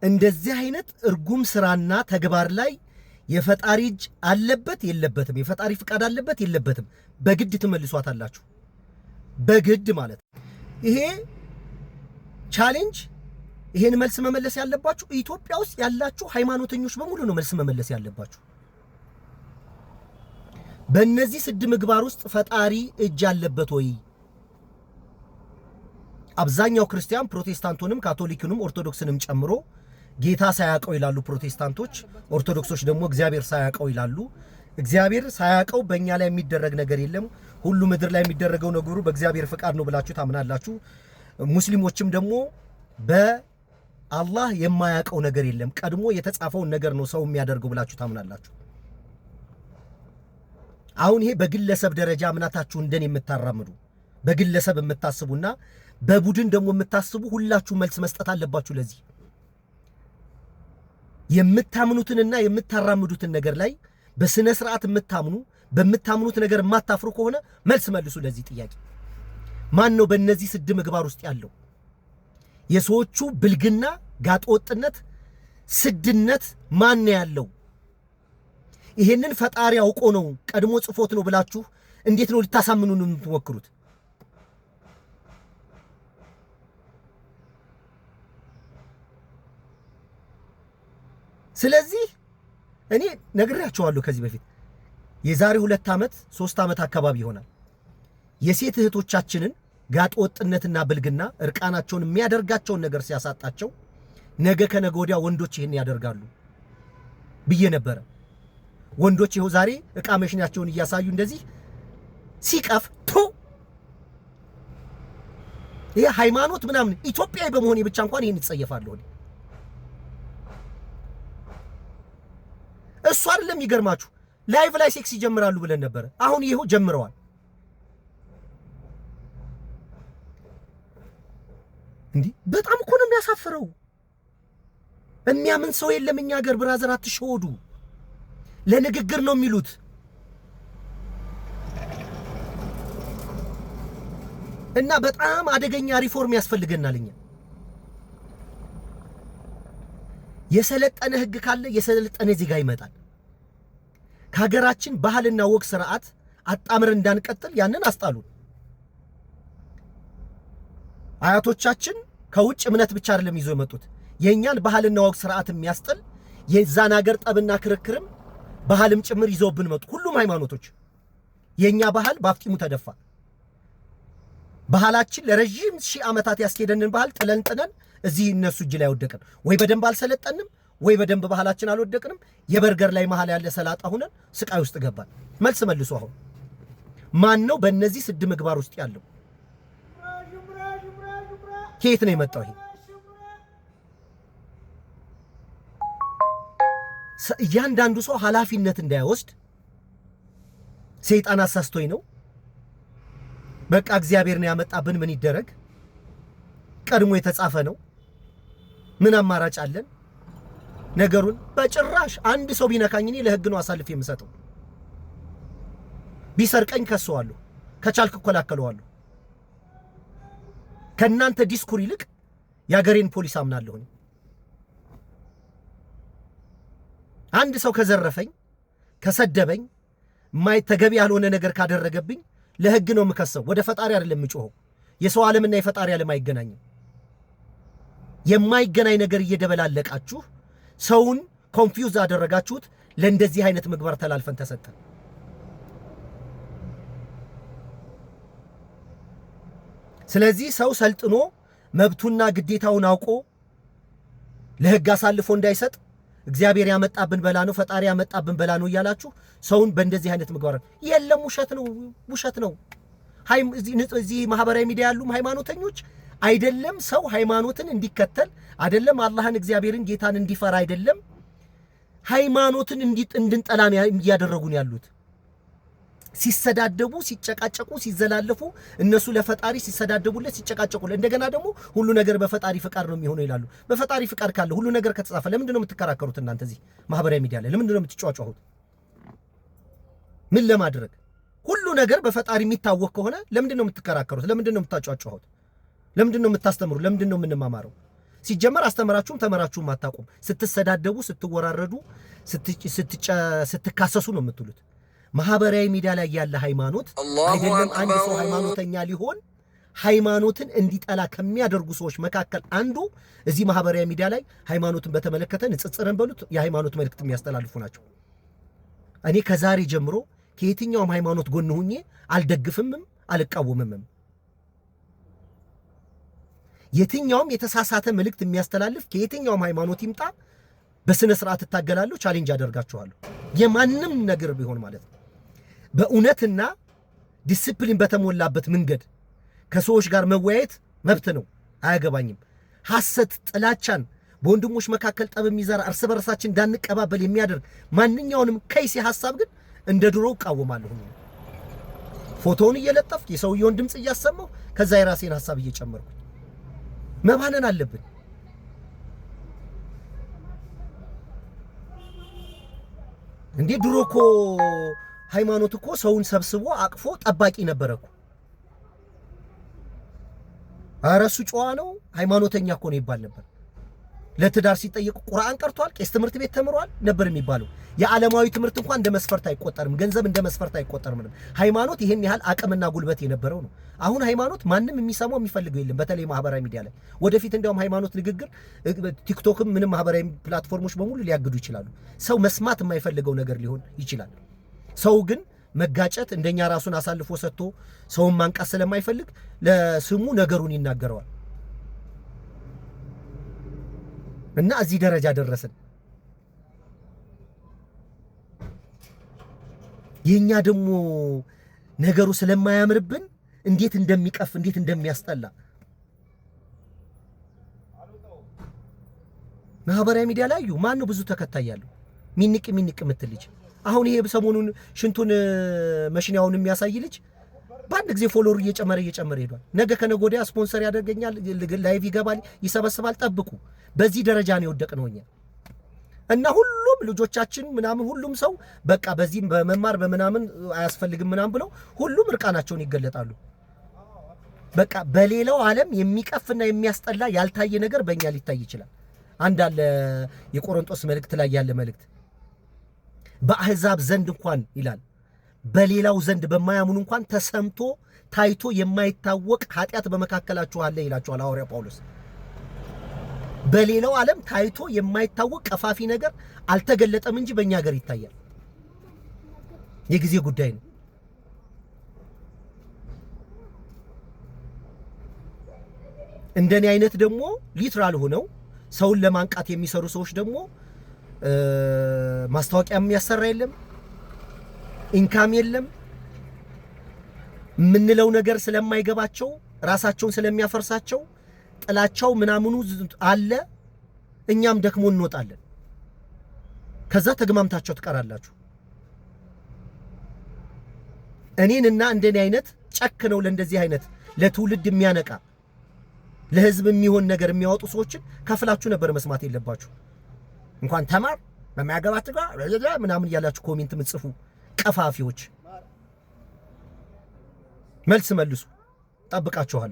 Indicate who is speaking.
Speaker 1: እንደዚህ አይነት እርጉም ስራና ተግባር ላይ የፈጣሪ እጅ አለበት የለበትም? የፈጣሪ ፍቃድ አለበት የለበትም? በግድ ትመልሷታላችሁ። በግድ ማለት ይሄ ቻሌንጅ ይሄን መልስ መመለስ ያለባችሁ ኢትዮጵያ ውስጥ ያላችሁ ሃይማኖተኞች በሙሉ ነው መልስ መመለስ ያለባችሁ። በእነዚህ 6 ምግባር ውስጥ ፈጣሪ እጅ አለበት ወይ? አብዛኛው ክርስቲያን ፕሮቴስታንቱንም ካቶሊክንም ኦርቶዶክስንም ጨምሮ ጌታ ሳያቀው ይላሉ ፕሮቴስታንቶች፣ ኦርቶዶክሶች ደግሞ እግዚአብሔር ሳያቀው ይላሉ። እግዚአብሔር ሳያቀው በእኛ ላይ የሚደረግ ነገር የለም፣ ሁሉ ምድር ላይ የሚደረገው ነገሩ በእግዚአብሔር ፍቃድ ነው ብላችሁ ታምናላችሁ። ሙስሊሞችም ደግሞ በአላህ የማያቀው ነገር የለም፣ ቀድሞ የተጻፈውን ነገር ነው ሰው የሚያደርገው ብላችሁ ታምናላችሁ። አሁን ይሄ በግለሰብ ደረጃ እምነታችሁ እንደን የምታራምዱ በግለሰብ የምታስቡና በቡድን ደግሞ የምታስቡ ሁላችሁ መልስ መስጠት አለባችሁ። ለዚህ የምታምኑትንና የምታራምዱትን ነገር ላይ በስነ ስርዓት የምታምኑ በምታምኑት ነገር የማታፍሩ ከሆነ መልስ መልሱ ለዚህ ጥያቄ። ማን ነው በእነዚህ 6 ምግባር ውስጥ ያለው? የሰዎቹ ብልግና፣ ጋጠወጥነት፣ ስድነት ማን ነው ያለው? ይሄንን ፈጣሪ አውቆ ነው ቀድሞ ጽፎት ነው ብላችሁ እንዴት ነው ልታሳምኑን የምትሞክሩት? ስለዚህ እኔ ነግሬያቸዋለሁ ከዚህ በፊት የዛሬ 2 ዓመት 3 ዓመት አካባቢ ይሆናል የሴት እህቶቻችንን ጋጠወጥነትና ብልግና እርቃናቸውን የሚያደርጋቸውን ነገር ሲያሳጣቸው ነገ ከነገ ወዲያ ወንዶች ይሄን ያደርጋሉ ብዬ ነበር። ወንዶች ይኸው ዛሬ እቃ መሽናቸውን እያሳዩ እንደዚህ ሲቀፍ ይሄ ሃይማኖት ምናምን ኢትዮጵያዊ በመሆኔ ብቻ እንኳን ይሄን እጸየፋለሁ። እሱ አይደለም ይገርማችሁ ላይቭ ላይ ሴክስ ይጀምራሉ ብለን ነበር። አሁን ይሄው ጀምረዋል። እንዴ በጣም እኮ ነው የሚያሳፍረው። የሚያምን ሰው የለም እኛ ሀገር። ብራዘር አትሸወዱ። ለንግግር ነው የሚሉት። እና በጣም አደገኛ ሪፎርም ያስፈልገናል። እኛ የሰለጠነ ህግ ካለ የሰለጠነ ዜጋ ይመጣል። ከሀገራችን ባህልና ወግ ስርዓት አጣምረን እንዳንቀጥል ያንን አስጣሉን። አያቶቻችን ከውጭ እምነት ብቻ አይደለም ይዞ የመጡት የኛን ባህልና ወግ ስርዓት የሚያስጥል የዛን ሀገር ጠብና ክርክርም ባህልም ጭምር ይዘውብን መጡ። ሁሉም ሃይማኖቶች የኛ ባህል ባፍጢሙ ተደፋ። ባህላችን ለረጅም ሺህ ዓመታት ያስኬደንን ባህል ጥለን እዚህ እነሱ እጅ ላይ ወደቀን። ወይ በደንብ አልሰለጠንም ወይ በደንብ ባህላችን አልወደቅንም። የበርገር ላይ መሃል ያለ ሰላጣ ሆነን ስቃይ ውስጥ ገባን። መልስ መልሱ። አሁን ማን ነው በእነዚህ 6 ምግባር ውስጥ ያለው? ከየት ነው የመጣው? ይሄ እያንዳንዱ ሰው ኃላፊነት እንዳይወስድ ሰይጣን አሳስቶኝ ነው በቃ እግዚአብሔር ነው ያመጣብን ምን ይደረግ ቀድሞ የተጻፈ ነው ምን አማራጭ አለን? ነገሩን በጭራሽ አንድ ሰው ቢነካኝ እኔ ለህግ ነው አሳልፌ የምሰጠው። ቢሰርቀኝ ከሰዋለሁ፣ ከቻልክ እኮላከለዋለሁ። ከናንተ ዲስኩር ይልቅ ያገሬን ፖሊስ አምናለሁ። አንድ ሰው ከዘረፈኝ ከሰደበኝ ማይተገቢ ያልሆነ ነገር ካደረገብኝ ለህግ ነው የምከሰው። ወደ ፈጣሪ አይደለም የምጮኸው። የሰው ዓለምና የፈጣሪ ዓለም አይገናኝም። የማይገናኝ ነገር እየደበላለቃችሁ ሰውን ኮንፊውዝ አደረጋችሁት። ለእንደዚህ አይነት ምግባር ተላልፈን ተሰጠን። ስለዚህ ሰው ሰልጥኖ መብቱና ግዴታውን አውቆ ለህግ አሳልፎ እንዳይሰጥ እግዚአብሔር ያመጣብን በላ ነው ፈጣሪ ያመጣብን በላ ነው እያላችሁ ሰውን በእንደዚህ አይነት ምግባር የለም። ውሸት ነው። እዚህ ማህበራዊ ሚዲያ ያሉም ሃይማኖተኞች አይደለም ሰው ሃይማኖትን እንዲከተል አይደለም አላህን እግዚአብሔርን ጌታን እንዲፈራ አይደለም ሃይማኖትን እንድንጠላ ያደረጉን ያሉት። ሲሰዳደቡ ሲጨቃጨቁ ሲዘላለፉ እነሱ ለፈጣሪ ሲሰዳደቡለት ሲጨቃጨቁለት እንደገና ደግሞ ሁሉ ነገር በፈጣሪ ፍቃድ ነው የሚሆነው ይላሉ። በፈጣሪ ፍቃድ ካለ ሁሉ ነገር ከተጻፈ ለምንድን ነው የምትከራከሩት? እናንተ እዚህ ማህበራዊ ሚዲያ ላይ ለምንድን ነው የምትጫጫሁት? ምን ለማድረግ? ሁሉ ነገር በፈጣሪ የሚታወቅ ከሆነ ለምንድን ነው የምትከራከሩት? ለምንድን ነው የምታጫጫሁት? ለምንድን ነው የምታስተምሩት? ለምንድን ነው የምንማማረው? ሲጀመር አስተምራችሁም ተመራችሁም አታውቁም። ስትሰዳደቡ፣ ስትወራረዱ፣ ስትካሰሱ ነው የምትሉት። ማህበራዊ ሚዲያ ላይ ያለ ሃይማኖት አይደለም አንድ ሰው ሃይማኖተኛ ሊሆን ሃይማኖትን እንዲጠላ ከሚያደርጉ ሰዎች መካከል አንዱ እዚህ ማህበራዊ ሚዲያ ላይ ሃይማኖትን በተመለከተ ንጽጽርን በሉት የሃይማኖት መልእክት የሚያስተላልፉ ናቸው። እኔ ከዛሬ ጀምሮ ከየትኛውም ሃይማኖት ጎን ሆኜ አልደግፍምም አልቃወምምም። የትኛውም የተሳሳተ መልእክት የሚያስተላልፍ ከየትኛውም ሃይማኖት ይምጣ በስነ ስርዓት እታገላለሁ፣ ቻሌንጅ አደርጋቸዋለሁ። የማንም ነገር ቢሆን ማለት ነው። በእውነትና ዲሲፕሊን በተሞላበት መንገድ ከሰዎች ጋር መወያየት መብት ነው፣ አያገባኝም። ሐሰት፣ ጥላቻን በወንድሞች መካከል ጠብ የሚዘራ እርስ በርሳችን እንዳንቀባበል የሚያደርግ ማንኛውንም ከይሲ ሐሳብ ግን እንደ ድሮ እቃወማለሁ። ፎቶውን እየለጠፍኩ የሰውየውን ድምጽ እያሰማሁ ከዛ የራሴን ሐሳብ እየጨመርኩ መባነን አለብን። እንዴ ድሮ እኮ ሃይማኖት እኮ ሰውን ሰብስቦ አቅፎ ጠባቂ ነበረኩ። አረሱ ጨዋ ነው ሃይማኖተኛ እኮ ነው ይባል ነበር። ለትዳር ሲጠየቁ ቁርአን ቀርቷል፣ ቄስ ትምህርት ቤት ተምሯል ነበር የሚባለው። የዓለማዊ ትምህርት እንኳን እንደ መስፈርት አይቆጠርም፣ ገንዘብ እንደ መስፈርት አይቆጠርም። ሃይማኖት ይሄን ያህል አቅምና ጉልበት የነበረው ነው። አሁን ሃይማኖት ማንም የሚሰማው የሚፈልገው የለም፣ በተለይ ማህበራዊ ሚዲያ ላይ። ወደፊት እንዲያውም ሃይማኖት ንግግር ቲክቶክም ምንም ማህበራዊ ፕላትፎርሞች በሙሉ ሊያግዱ ይችላሉ። ሰው መስማት የማይፈልገው ነገር ሊሆን ይችላል። ሰው ግን መጋጨት እንደኛ ራሱን አሳልፎ ሰጥቶ ሰውን ማንቃት ስለማይፈልግ ለስሙ ነገሩን ይናገረዋል። እና እዚህ ደረጃ ደረስን። የኛ ደግሞ ነገሩ ስለማያምርብን እንዴት እንደሚቀፍ እንዴት እንደሚያስጠላ ማህበራዊ ሚዲያ ላይ ማን ነው ብዙ ተከታይ ያለው ሚንቅ የምትል ልጅ። አሁን ይሄ ሰሞኑን ሽንቱን መሽኛውን የሚያሳይ ልጅ በአንድ ጊዜ ፎሎወር እየጨመረ ሄዷል። ነገ ከነገ ወዲያ ስፖንሰር ያደርገኛል፣ ላይቭ ይገባል፣ ይሰበስባል። ጠብቁ። በዚህ ደረጃ ነው የወደቅነው እኛ እና ሁሉም ልጆቻችን ምናምን ሁሉም ሰው በቃ በዚህም በመማር በምናምን አያስፈልግም ምናምን ብለው ሁሉም እርቃናቸውን ይገለጣሉ። በቃ በሌላው ዓለም የሚቀፍና የሚያስጠላ ያልታየ ነገር በእኛ ሊታይ ይችላል። አንድ አለ የቆሮንቶስ መልእክት ላይ ያለ መልእክት በአሕዛብ ዘንድ እንኳን ይላል በሌላው ዘንድ በማያምኑ እንኳን ተሰምቶ ታይቶ የማይታወቅ ኃጢአት በመካከላችሁ አለ ይላችኋል ሐዋርያ ጳውሎስ። በሌላው ዓለም ታይቶ የማይታወቅ ቀፋፊ ነገር አልተገለጠም እንጂ በእኛ ሀገር ይታያል። የጊዜ ጉዳይ ነው። እንደኔ አይነት ደግሞ ሊትራል ሆነው ሰውን ለማንቃት የሚሰሩ ሰዎች ደግሞ ማስታወቂያ የሚያሰራ የለም፣ ኢንካም የለም። ምንለው ነገር ስለማይገባቸው ራሳቸውን ስለሚያፈርሳቸው ጥላቻው ምናምኑ አለ። እኛም ደክሞ እንወጣለን። ከዛ ተግማምታቸው ትቀራላችሁ። እኔንና እንደኔ አይነት ጨክነው ለእንደዚህ አይነት ለትውልድ የሚያነቃ ለህዝብ የሚሆን ነገር የሚያወጡ ሰዎችን ከፍላችሁ ነበር መስማት የለባችሁ። እንኳን ተማር በማያገባት ጋር ምናምን ያላችሁ ኮሜንት ምጽፉ ቀፋፊዎች መልስ መልሱ። ጠብቃችኋል።